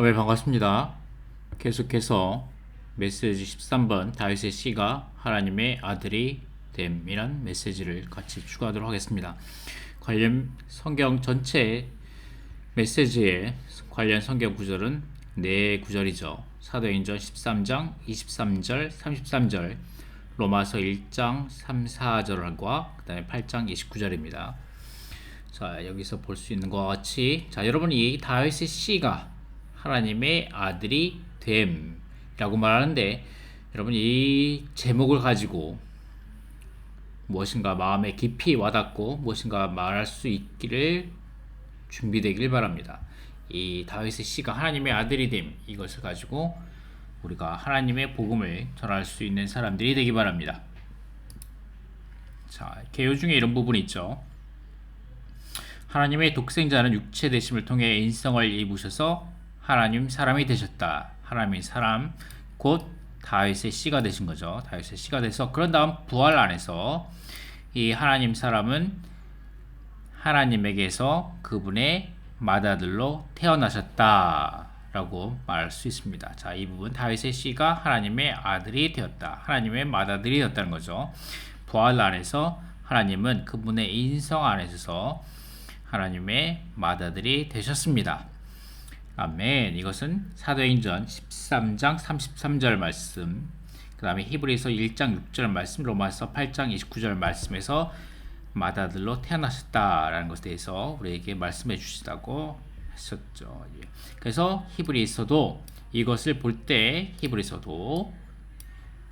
네, 반갑습니다. 계속해서 메시지 13번 다윗의 씨가 하나님의 아들이 됨이란 메시지를 같이 추가하도록 하겠습니다. 관련 성경 전체 메시지에 관련 성경 구절은 네 구절이죠. 사도행전 13장 23절 33절, 로마서 1장 3, 4절과 그 다음에 8장 29절입니다. 자, 여기서 볼 수 있는 것과 같이, 자, 여러분이 다윗의 씨가 하나님의 아들이 됨이라고 말하는데, 여러분 이 제목을 가지고 무엇인가 마음에 깊이 와닿고 무엇인가 말할 수 있기를 준비되길 바랍니다. 이 다윗의 씨가 하나님의 아들이 됨, 이것을 가지고 우리가 하나님의 복음을 전할 수 있는 사람들이 되기 바랍니다. 자, 개요 중에 이런 부분이 있죠. 하나님의 독생자는 육체 되심을 통해 인성을 입으셔서 하나님 사람이 되셨다. 하나님의 사람, 곧 다윗의 씨가 되신 거죠. 다윗의 씨가 돼서 그런 다음 부활 안에서 이 하나님 사람은 하나님에게서 그분의 맏아들로 태어나셨다라고 말할 수 있습니다. 자, 이 부분 다윗의 씨가 하나님의 아들이 되었다. 하나님의 맏아들이 되었다는 거죠. 부활 안에서 하나님은 그분의 인성 안에서 하나님의 맏아들이 되셨습니다. 아멘. 이것은 사도행전 13장 33절 말씀, 그 다음에 히브리서 1장 6절 말씀, 로마서 8장 29절 말씀에서 맏아들로 태어나셨다라는 것에 대해서 우리에게 말씀해 주시다고 하셨죠. 그래서 히브리서도 이것을 볼 때 히브리서도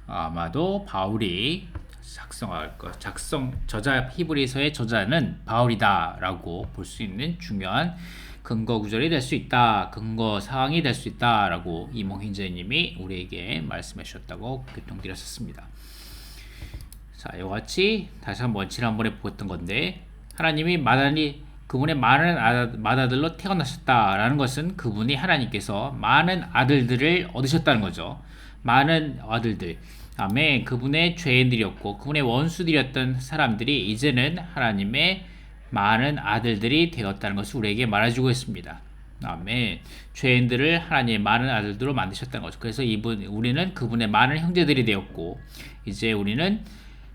아마도 바울이 히브리서의 저자는 바울이다라고 볼 수 있는 중요한 근거 구절이 될 수 있다, 근거 사항이 될 수 있다라고 이몽희재님이 우리에게 말씀해 주셨다고 교통드렸었습니다. 자, 이와 같이 다시 한번 지난번에 보았던 건데, 하나님이 그분의 많은 맏아들로 태어나셨다라는 것은 그분이 하나님께서 많은 아들들을 얻으셨다는 거죠. 많은 아들들. 아멘. 그분의 죄인들이었고 그분의 원수들이었던 사람들이 이제는 하나님의 많은 아들들이 되었다는 것을 우리에게 말해주고 있습니다. 아멘. 죄인들을 하나님의 많은 아들들로 만드셨다는 거죠. 그래서 우리는 그분의 많은 형제들이 되었고, 이제 우리는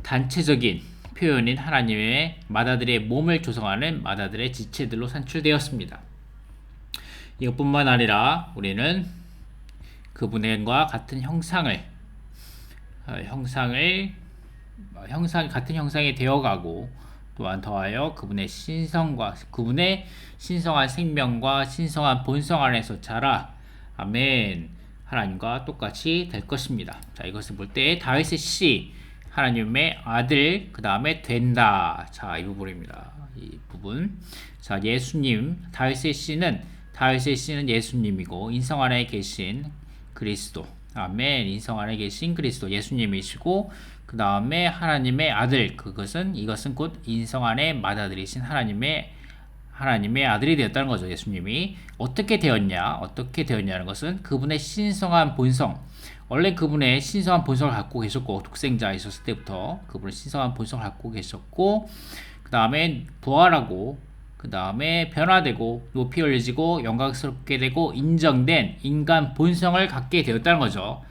단체적인 표현인 하나님의 맏아들의 몸을 조성하는 맏아들의 지체들로 산출되었습니다. 이것뿐만 아니라 우리는 그분과 같은 같은 형상이 되어가고, 또한 더하여 그분의 신성한 생명과 신성한 본성 안에서 자라, 아멘, 하나님과 똑같이 될 것입니다. 자, 이것을 볼 때 다윗의 씨, 하나님의 아들, 그 다음에 된다. 자, 이 부분입니다. 이 부분. 자, 다윗의 씨는 예수님이고, 인성 안에 계신 그리스도. 아멘. 인성 안에 계신 그리스도 예수님이시고, 그 다음에 하나님의 아들, 이것은 곧 인성 안에 맏아들이신 하나님의 아들이 되었다는 거죠. 예수님이 어떻게 되었냐는 것은 그분의 신성한 본성, 원래 그분의 신성한 본성을 갖고 계셨고, 독생자 있었을 때부터 그분의 신성한 본성을 갖고 계셨고, 그 다음에 부활하고, 그 다음에 변화되고, 높이 올려지고, 영광스럽게 되고, 인정된 인간 본성을 갖게 되었다는 거죠.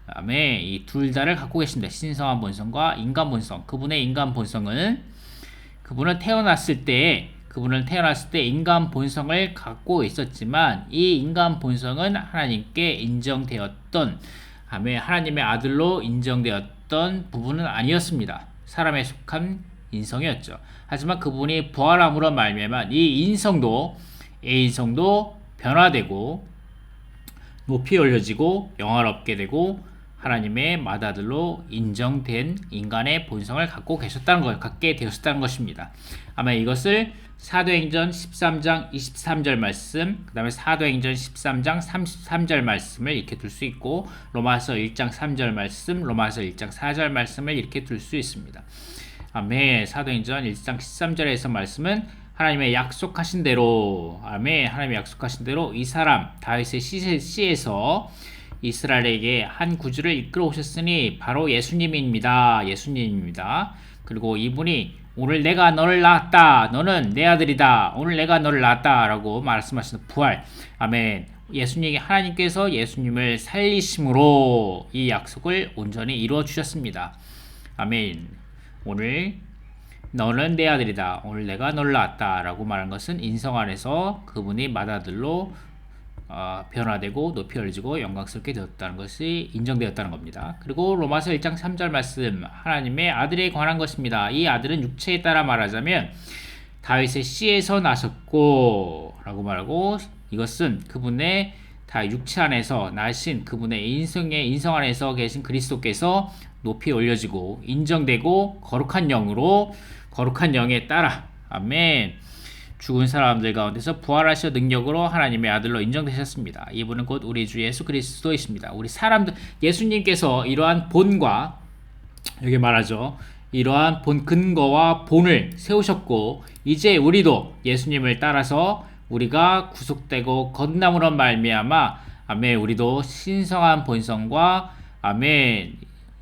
그 다음에 이 둘 다를 갖고 계신다. 신성한 본성과 인간 본성. 그분의 인간 본성은 그분을 태어났을 때 인간 본성을 갖고 있었지만, 이 인간 본성은 하나님께 인정되었던, 하나님의 아들로 인정되었던 부분은 아니었습니다. 사람에 속한 인성이었죠. 하지만 그분이 부활함으로 말미암아 이 인성도 변화되고, 높이 올려지고, 영화롭게 되고, 하나님의 맏아들로 인정된 인간의 본성을 갖게 되었다는 것입니다. 아마 이것을 사도행전 13장 23절 말씀, 그 다음에 사도행전 13장 33절 말씀을 이렇게 둘 수 있고, 로마서 1장 3절 말씀, 로마서 1장 4절 말씀을 이렇게 둘 수 있습니다. 아멘. 사도행전 1장 13절에서 말씀은 하나님의 약속하신 대로, 이 사람 다윗의 씨에서 이스라엘에게 한 구주를 이끌어 오셨으니 바로 예수님입니다. 그리고 이분이 오늘 내가 너를 낳았다. 너는 내 아들이다. 오늘 내가 너를 낳았다. 라고 말씀하시는 부활. 아멘. 하나님께서 예수님을 살리심으로 이 약속을 온전히 이루어 주셨습니다. 아멘. 오늘 너는 내 아들이다. 오늘 내가 너를 낳았다. 라고 말한 것은 인성 안에서 그분이 맏아들로 변화되고 높이 올려지고 영광스럽게 되었다는 것이 인정되었다는 겁니다. 그리고 로마서 1장 3절 말씀, 하나님의 아들에 관한 것입니다. 이 아들은 육체에 따라 말하자면 다윗의 씨에서 나셨고 라고 말하고, 이것은 그분의 다 육체 안에서 나신 그분의 인성 안에서 계신 그리스도께서 높이 올려지고 인정되고 거룩한 영에 따라, 아멘, 죽은 사람들 가운데서 부활하셔 능력으로 하나님의 아들로 인정되셨습니다. 이분은 곧 우리 주 예수 그리스도이십니다. 우리 사람들, 예수님께서 이러한 본과, 여기 말하죠, 이러한 본, 근거와 본을 세우셨고, 이제 우리도 예수님을 따라서 우리가 구속되고 거듭남으로 말미암아, 아멘, 우리도 신성한 본성과, 아멘,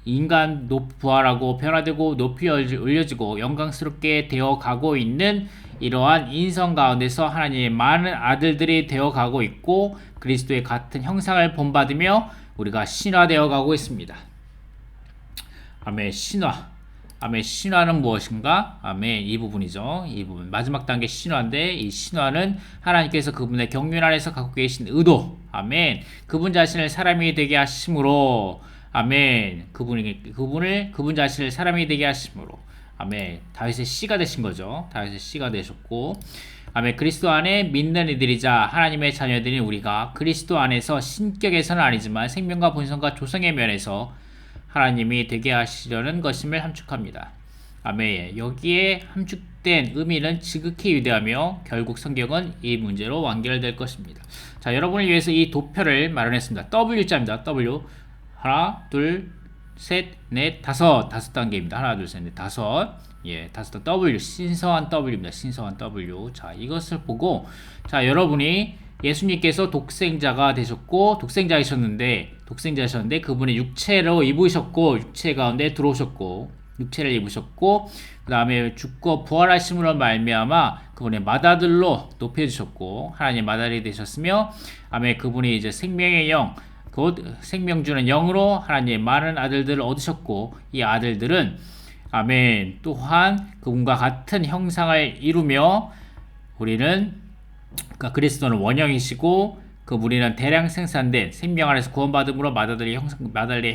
인간 부활하고 변화되고 높이 올려지고 영광스럽게 되어 가고 있는 이러한 인성 가운데서 하나님의 많은 아들들이 되어 가고 있고, 그리스도의 같은 형상을 본받으며 우리가 신화되어 가고 있습니다. 아멘. 신화. 아멘. 신화는 무엇인가? 아멘. 이 부분이죠. 이 부분. 마지막 단계 신화인데, 이 신화는 하나님께서 그분의 경륜 안에서 갖고 계신 의도. 아멘. 그분 자신을 사람이 되게 하심으로, 아멘. 그분 자신을 사람이 되게 하심으로, 아멘. 다윗의 씨가 되신 거죠. 다윗의 씨가 되셨고, 아멘. 그리스도 안에 믿는 이들이자 하나님의 자녀들인 우리가 그리스도 안에서 신격에서는 아니지만 생명과 본성과 조성의 면에서 하나님이 되게 하시려는 것임을 함축합니다. 아멘. 여기에 함축된 의미는 지극히 위대하며 결국 성경은 이 문제로 완결될 것입니다. 자, 여러분을 위해서 이 도표를 마련했습니다. W자입니다. W. 하나, 둘, 셋, 넷, 다섯 단계입니다. 하나, 둘, 셋, 넷, 다섯. 예, 다섯. W. 신성한 W입니다. 신성한 W. 자, 이것을 보고, 자, 여러분이 예수님께서 독생자이셨는데 그분의 육체로 입으셨고, 육체 가운데 들어오셨고, 육체를 입으셨고, 그 다음에 죽고 부활하심으로 말미암아 그분의 맏아들로 높여주셨고, 하나님 맏아들이 되셨으며, 아멘, 그분이 이제 생명의 영, 곧 생명 주는 영으로 하나님의 많은 아들들을 얻으셨고, 이 아들들은, 아멘, 또한 그분과 같은 형상을 이루며, 그러니까 그리스도는 원형이시고, 우리는 대량 생산된 생명 안에서 구원받음으로 맏아들의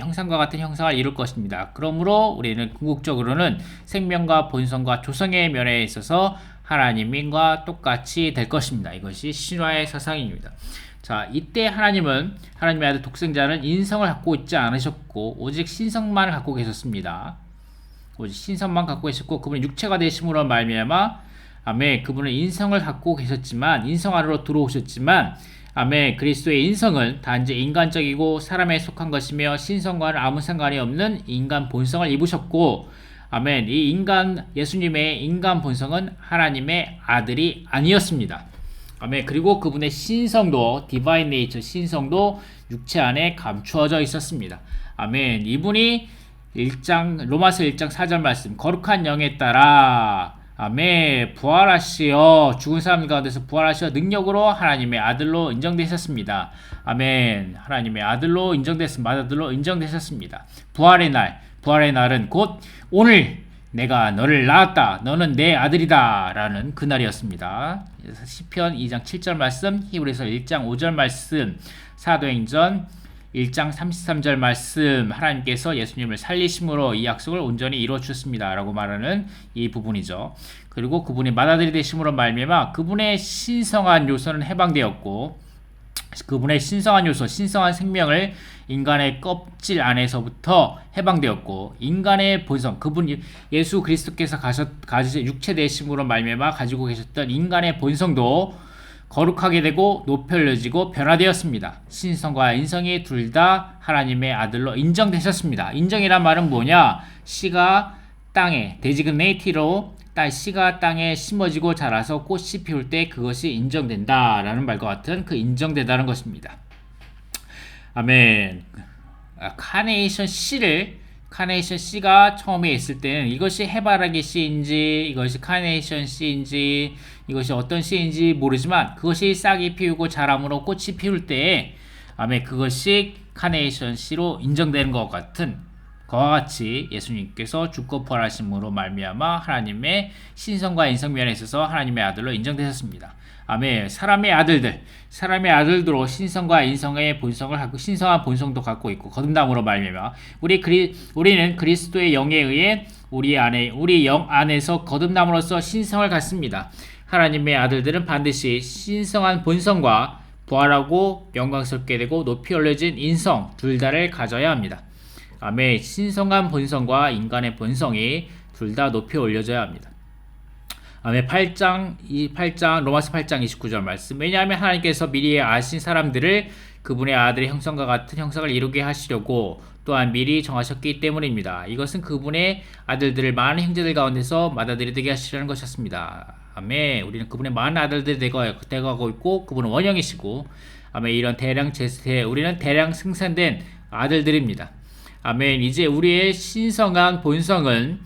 형상과 같은 형상을 이룰 것입니다. 그러므로 우리는 궁극적으로는 생명과 본성과 조성의 면에 있어서 하나님과 똑같이 될 것입니다. 이것이 신화의 사상입니다. 자, 이때 하나님의 아들 독생자는 인성을 갖고 있지 않으셨고 오직 신성만 갖고 계셨습니다. 오직 신성만 갖고 계셨고, 그분은 육체가 되심으로 말미암아, 아멘, 그분은 인성을 갖고 계셨지만, 인성 안으로 들어오셨지만, 아멘, 그리스도의 인성은 단지 인간적이고 사람에 속한 것이며 신성과는 아무 상관이 없는 인간 본성을 입으셨고, 아멘, 예수님의 인간 본성은 하나님의 아들이 아니었습니다. 아멘. 그리고 그분의 신성도, 디바인 네이처 신성도 육체 안에 감추어져 있었습니다. 아멘. 이분이 로마서 1장 4절 말씀, 거룩한 영에 따라, 아멘, 부활하시어, 죽은 사람 가운데서 부활하시어 능력으로 하나님의 아들로 인정되셨습니다. 아멘. 하나님의 아들로 맏아들로 인정되셨습니다. 부활의 날은 곧 오늘 내가 너를 낳았다, 너는 내 아들이다 라는 그날이었습니다. 시편 2장 7절 말씀, 히브리서 1장 5절 말씀, 사도행전 1장 33절 말씀, 하나님께서 예수님을 살리심으로 이 약속을 온전히 이루어 주셨습니다 라고 말하는 이 부분이죠. 그리고 그분이 맏아들이 되심으로 말미암아 그분의 신성한 요소는 해방되었고, 그분의 신성한 요소, 신성한 생명을 인간의 껍질 안에서부터 해방되었고, 인간의 본성, 그분 예수 그리스도께서 가지신 육체 되심으로 말미암아 가지고 계셨던 인간의 본성도 거룩하게 되고 높여져지고 변화되었습니다. 신성과 인성이 둘 다 하나님의 아들로 인정되셨습니다. 인정이란 말은 뭐냐? 씨가 땅에, 데지그네이티로 씨가 땅에 심어지고 자라서 꽃이 피울 때 그것이 인정된다라는 말과 같은 그 인정되다는 것입니다. 아멘. 카네이션 씨를 카네이션 C가 처음에 있을 때는 이것이 해바라기 씨인지 이것이 카네이션 씨인지 이것이 어떤 씨인지 모르지만 그것이 싹이 피우고 자람으로 꽃이 피울 때에 아멘 그것이 카네이션 씨로 인정되는 것 같은 그와 같이 예수님께서 죽고 부활하심으로 말미암아 하나님의 신성과 인성 면에 있어서 하나님의 아들로 인정되셨습니다. 아멘. 사람의 아들들로 신성과 인성의 본성을 갖고 신성한 본성도 갖고 있고 거듭남으로 말미암아 우리는 그리스도의 영에 의해 우리 영 안에서 거듭남으로써 신성을 갖습니다. 하나님의 아들들은 반드시 신성한 본성과 부활하고 영광스럽게 되고 높이 올려진 인성 둘 다를 가져야 합니다. 아멘. 신성한 본성과 인간의 본성이 둘 다 높이 올려져야 합니다. 아멘. 로마서 8장 29절 말씀. 왜냐하면 하나님께서 미리 아신 사람들을 그분의 아들의 형상과 같은 형상을 이루게 하시려고 또한 미리 정하셨기 때문입니다. 이것은 그분의 아들들을 많은 형제들 가운데서 맏아들이 되게 하시려는 것이었습니다. 아멘. 우리는 그분의 많은 아들들이 되어가고 있고 그분은 원형이시고 아멘. 이런 우리는 대량 생산된 아들들입니다. 아멘. 이제 우리의 신성한 본성은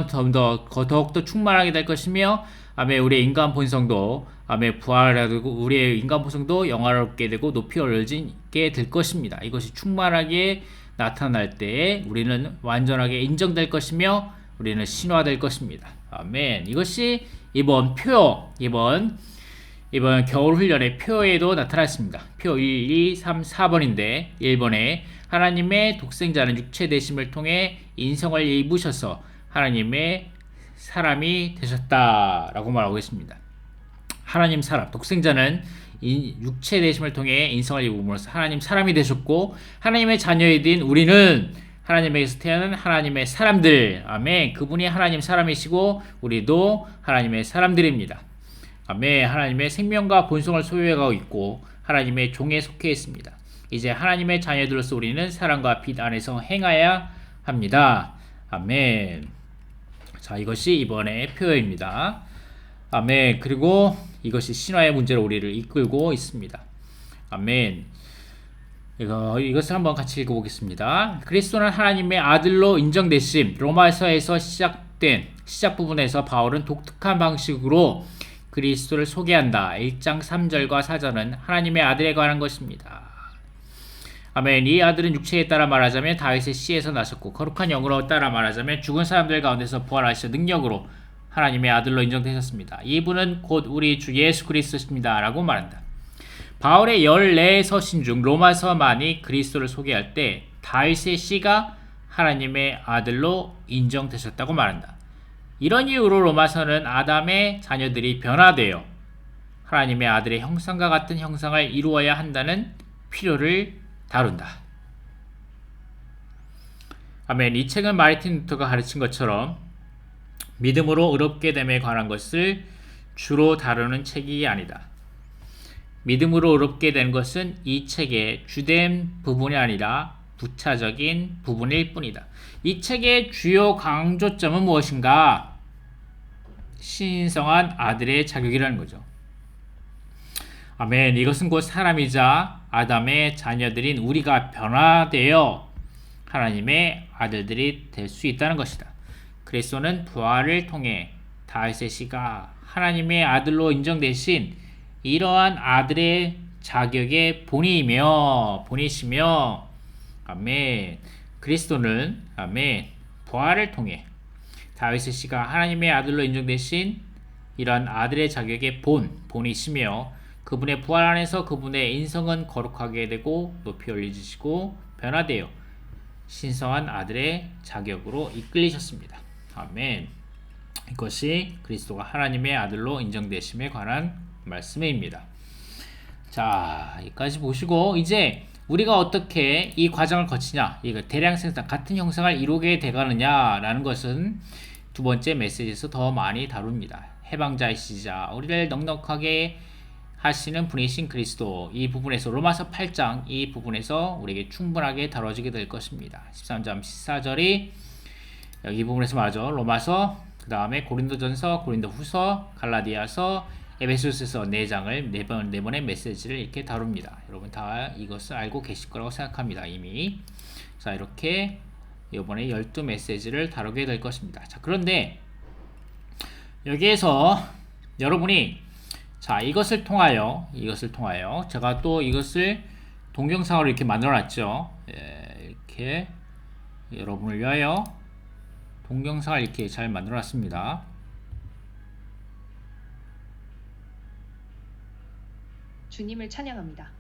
더욱더 충만하게 될 것이며 아멘. 우리의 인간 본성도 아멘. 부활하고 우리의 인간 본성도 영화롭게 되고 높이 올려지게 될 것입니다. 이것이 충만하게 나타날 때에 우리는 완전하게 인정될 것이며 우리는 신화될 것입니다. 아멘. 이것이 이번 겨울 훈련의 표에도 나타났습니다. 표 1, 2, 3, 4번인데 1번에 하나님의 독생자는 육체 되심을 통해 인성을 입으셔서 하나님의 사람이 되셨다라고 말하고 있습니다. 하나님 사람, 독생자는 육체 되심을 통해 인성을 입음으로써 하나님 사람이 되셨고 하나님의 자녀인 우리는 하나님에게서 태어난 하나님의 사람들. 아멘. 그분이 하나님 사람이시고 우리도 하나님의 사람들입니다. 아멘. 하나님의 생명과 본성을 소유해가고 있고 하나님의 종에 속해 있습니다. 이제 하나님의 자녀들로서 우리는 사랑과 빛 안에서 행하여야 합니다. 아멘. 자, 이것이 이번의 표어입니다. 아멘. 그리고 이것이 신화의 문제로 우리를 이끌고 있습니다. 아멘. 이것을 한번 같이 읽어보겠습니다. 그리스도는 하나님의 아들로 인정되심. 로마서에서 시작 부분에서 바울은 독특한 방식으로 그리스도를 소개한다. 1장 3절과 4절은 하나님의 아들에 관한 것입니다. 아멘. 이 아들은 육체에 따라 말하자면 다윗의 씨에서 나셨고 거룩한 영으로 따라 말하자면 죽은 사람들 가운데서 부활하시어 능력으로 하나님의 아들로 인정되셨습니다. 이분은 곧 우리 주 예수 그리스도십니다. 라고 말한다. 바울의 14서신 중 로마서만이 그리스도를 소개할 때 다윗의 씨가 하나님의 아들로 인정되셨다고 말한다. 이런 이유로 로마서는 아담의 자녀들이 변화되어 하나님의 아들의 형상과 같은 형상을 이루어야 한다는 필요를 다룬다. 아멘. 이 책은 마르틴 루터가 가르친 것처럼 믿음으로 의롭게 됨에 관한 것을 주로 다루는 책이 아니다. 믿음으로 의롭게 된 것은 이 책의 주된 부분이 아니라 부차적인 부분일 뿐이다. 이 책의 주요 강조점은 무엇인가? 신성한 아들의 자격이라는 거죠. 아멘. 이것은 곧 사람이자 아담의 자녀들인 우리가 변화되어 하나님의 아들들이 될 수 있다는 것이다. 그리스도는 부활을 통해 다윗의 씨가 하나님의 아들로 인정되신 이러한 아들의 자격의 본이시며 아멘. 그리스도는 아멘. 부활을 통해 다윗의 씨가 하나님의 아들로 인정되신 이러한 아들의 자격의 본이시며 그분의 부활 안에서 그분의 인성은 거룩하게 되고 높이 올려지시고 변화되어 신성한 아들의 자격으로 이끌리셨습니다. 아멘. 이것이 그리스도가 하나님의 아들로 인정되심에 관한 말씀입니다. 자, 여기까지 보시고 이제 우리가 어떻게 이 과정을 거치냐, 대량 생산 같은 형상을 이루게 되가느냐라는 것은 두 번째 메시지에서 더 많이 다룹니다. 해방자이시자 우리를 넉넉하게 하시는 분이신 그리스도, 이 부분에서 로마서 8장 이 부분에서 우리에게 충분하게 다뤄지게 될 것입니다. 13장 14절이 여기 이 부분에서 말하죠. 로마서, 그 다음에 고린도전서, 고린도후서, 갈라디아서, 에베소서에서 4장을 4번의 메시지를 이렇게 다룹니다. 여러분 다 이것을 알고 계실 거라고 생각합니다. 이미. 자, 이렇게 이번에 12 메시지를 다루게 될 것입니다. 자, 그런데 여기에서 여러분이 자, 이것을 통하여 제가 또 이것을 동영상으로 이렇게 만들어 놨죠. 이렇게 여러분을 위하여 동영상을 이렇게 잘 만들어 놨습니다. 주님을 찬양합니다.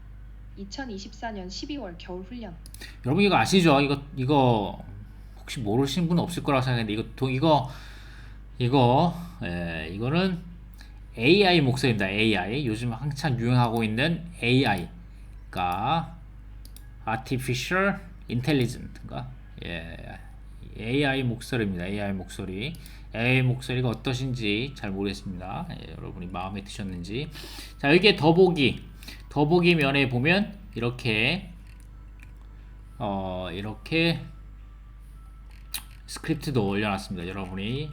2024년 12월 겨울 훈련. 여러분 이거 아시죠? 이거 혹시 모르시는 분 없을 거라고 생각했는데 이거는 AI 목소리입니다. AI 요즘 한창 유행하고 있는 AI가 Artificial Intelligence인가? AI 목소리입니다. AI 목소리가 어떠신지 잘 모르겠습니다. 여러분이 마음에 드셨는지. 자, 여기에 더보기 면에 보면 이렇게 스크립트도 올려놨습니다. 여러분이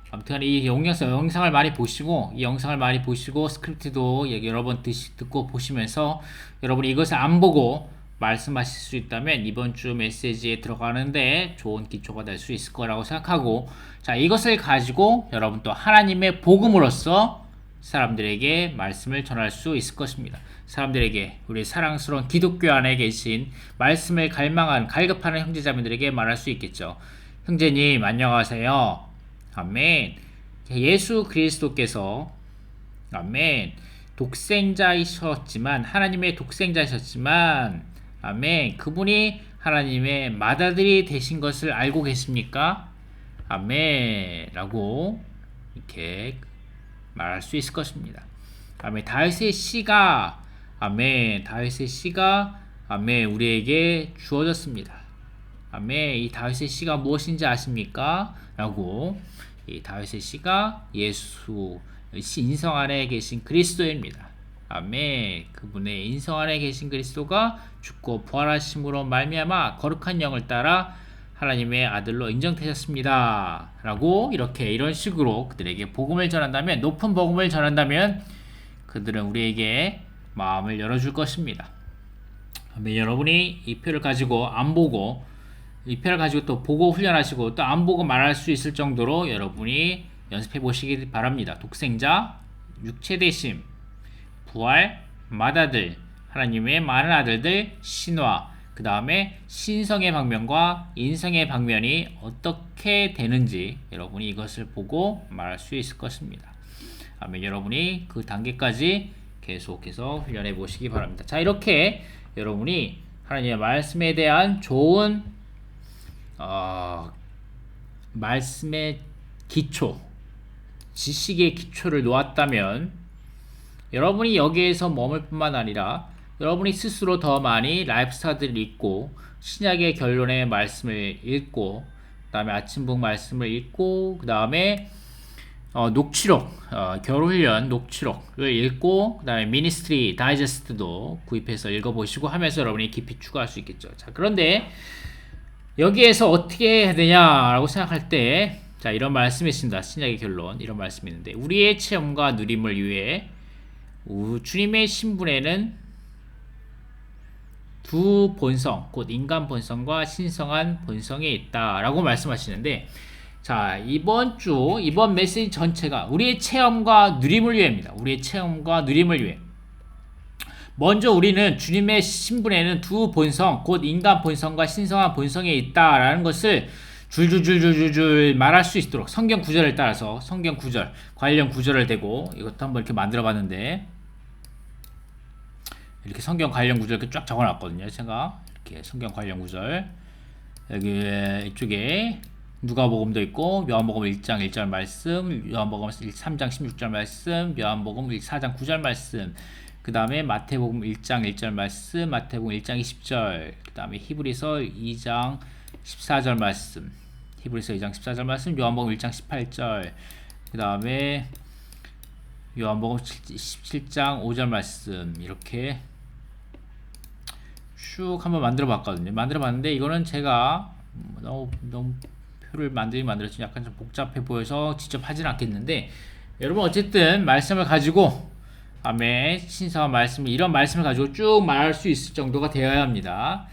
아무튼 이 영상을 많이 보시고 스크립트도 여러 번 듣고 보시면서 여러분이 이것을 안 보고 말씀하실 수 있다면 이번 주 메시지에 들어가는데 좋은 기초가 될 수 있을 거라고 생각하고, 자, 이것을 가지고 여러분 또 하나님의 복음으로써 사람들에게 말씀을 전할 수 있을 것입니다. 사람들에게, 우리 사랑스러운 기독교 안에 계신 말씀을 갈급하는 형제자매들에게 말할 수 있겠죠. 형제님 안녕하세요. 아멘. 예수 그리스도께서 아멘 하나님의 독생자이셨지만 아멘, 그분이 하나님의 맏아들이 되신 것을 알고 계십니까? 아멘 라고 이렇게 말할 수 있을 것입니다. 아멘. 다윗의 씨가 아멘 우리에게 주어졌습니다. 아멘. 이 다윗의 씨가 무엇인지 아십니까? 라고, 이 다윗의 씨가 예수 인성 안에 계신 그리스도입니다. 아멘. 그분의 인성 안에 계신 그리스도가 죽고 부활하심으로 말미암아 거룩한 영을 따라 하나님의 아들로 인정되셨습니다. 라고 이런 식으로 그들에게 복음을 전한다면, 높은 복음을 전한다면 그들은 우리에게 마음을 열어줄 것입니다. 아멘. 여러분이 이 표를 가지고 안 보고, 이 표를 가지고 또 보고 훈련하시고 또 안 보고 말할 수 있을 정도로 여러분이 연습해 보시기 바랍니다. 독생자, 육체되심, 부활, 맏아들, 하나님의 많은 아들들, 신화, 그 다음에 신성의 방면과 인성의 방면이 어떻게 되는지 여러분이 이것을 보고 말할 수 있을 것입니다. 아멘. 여러분이 그 단계까지 계속해서 훈련해 보시기 바랍니다. 자, 이렇게 여러분이 하나님의 말씀에 대한 좋은 말씀의 기초, 지식의 기초를 놓았다면 여러분이 여기에서 머물 뿐만 아니라 여러분이 스스로 더 많이 라이프스타들을 읽고 신약의 결론의 말씀을 읽고 그 다음에 아침북 말씀을 읽고 그 다음에 녹취록, 겨울훈련 녹취록을 읽고 그 다음에 미니스트리 다이제스트도 구입해서 읽어보시고 하면서 여러분이 깊이 추가할 수 있겠죠. 자, 그런데 여기에서 어떻게 해야 되냐라고 생각할 때, 자, 이런 말씀이 있습니다. 신약의 결론, 이런 말씀이 있는데, 우리의 체험과 누림을 위해 주님의 신분에는 두 본성, 곧 인간 본성과 신성한 본성이 있다라고 말씀하시는데, 자, 이번 메시지 전체가 우리의 체험과 누림을 위해입니다. 우리의 체험과 누림을 위해. 먼저 우리는 주님의 신분에는 두 본성, 곧 인간 본성과 신성한 본성이 있다라는 것을 줄줄줄줄줄 말할 수 있도록 성경 구절을 따라서 성경 구절, 관련 구절을 대고 이것도 한번 이렇게 만들어 봤는데, 이렇게 성경 관련 구절 이렇게 쫙 적어 놨거든요. 제가 이렇게 성경 관련 구절, 여기 이쪽에 누가복음도 있고, 요한복음 1장 1절 말씀, 요한복음 3장 16절 말씀, 요한복음 4장 9절 말씀, 그 다음에 마태복음 1장 1절 말씀, 마태복음 1장 20절, 그 다음에 히브리서 2장 14절 말씀, 히브리서 2장 14절 말씀, 요한복음 1장 18절, 그 다음에 요한복음 17장 5절 말씀, 이렇게 쭉 한번 만들어 봤거든요. 만들어 봤는데 이거는 제가 너무 표를 만들었지 약간 좀 복잡해 보여서 직접 하진 않겠는데, 여러분 어쨌든 말씀을 가지고 아멘. 신성한 말씀을 이런 말씀을 가지고 쭉 말할 수 있을 정도가 되어야 합니다.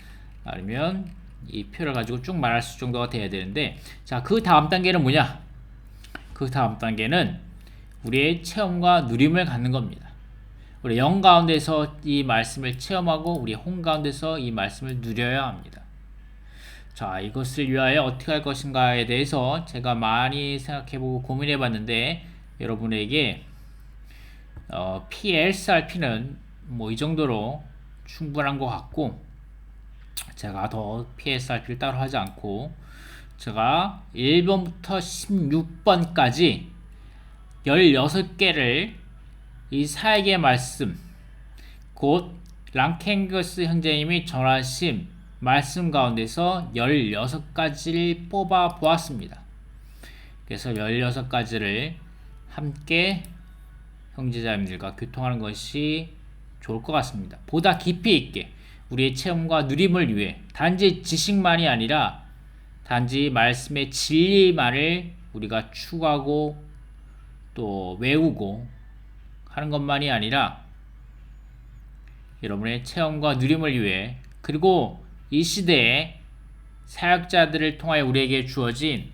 아니면 이 표를 가지고 쭉 말할 수 정도가 돼야 되는데, 자, 그 다음 단계는 뭐냐? 그 다음 단계는 우리의 체험과 누림을 갖는 겁니다. 우리 영 가운데서 이 말씀을 체험하고 우리 홍 가운데서 이 말씀을 누려야 합니다. 자, 이것을 위하여 어떻게 할 것인가에 대해서 제가 많이 생각해보고 고민해봤는데, 여러분에게 PSRP는 뭐 이 정도로 충분한 것 같고, 제가 더 PSRP를 따로 하지 않고 제가 1번부터 16번까지 16개를 이 사역의 말씀, 곧 랑캥거스 형제님이 전하신 말씀 가운데서 16가지를 뽑아 보았습니다. 그래서 16가지를 함께 형제자매들과 교통하는 것이 좋을 것 같습니다. 보다 깊이 있게 우리의 체험과 누림을 위해 단지 지식만이 아니라 단지 말씀의 진리만을 우리가 추구하고 또 외우고 하는 것만이 아니라 여러분의 체험과 누림을 위해, 그리고 이 시대에 사역자들을 통하여 우리에게 주어진,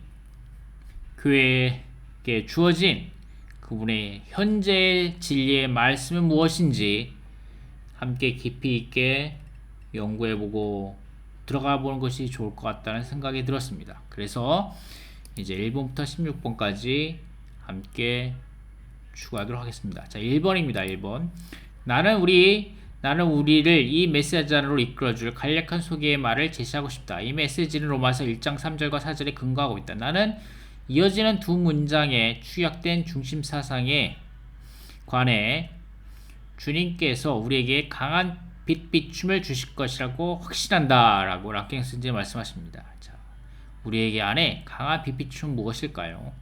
교회에게 주어진 그분의 현재의 진리의 말씀은 무엇인지 함께 깊이 있게 연구해보고 들어가 보는 것이 좋을 것 같다는 생각이 들었습니다. 그래서 이제 1번부터 16번까지 함께 추가하도록 하겠습니다. 자, 1번입니다. 1번. 나는 우리를 이 메시지 안으로 이끌어줄 간략한 소개의 말을 제시하고 싶다. 이 메시지는 로마서 1장 3절과 4절에 근거하고 있다. 나는 이어지는 두 문장의 축약된 중심 사상에 관해 주님께서 우리에게 강한 빛비춤을 주실 것이라고 확신한다 라고 랑캥스님이 말씀하십니다. 자, 우리에게 안에 강한 빛비춤은 무엇일까요?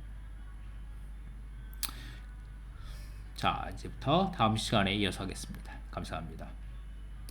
자, 이제부터 다음 시간에 이어서 하겠습니다. 감사합니다.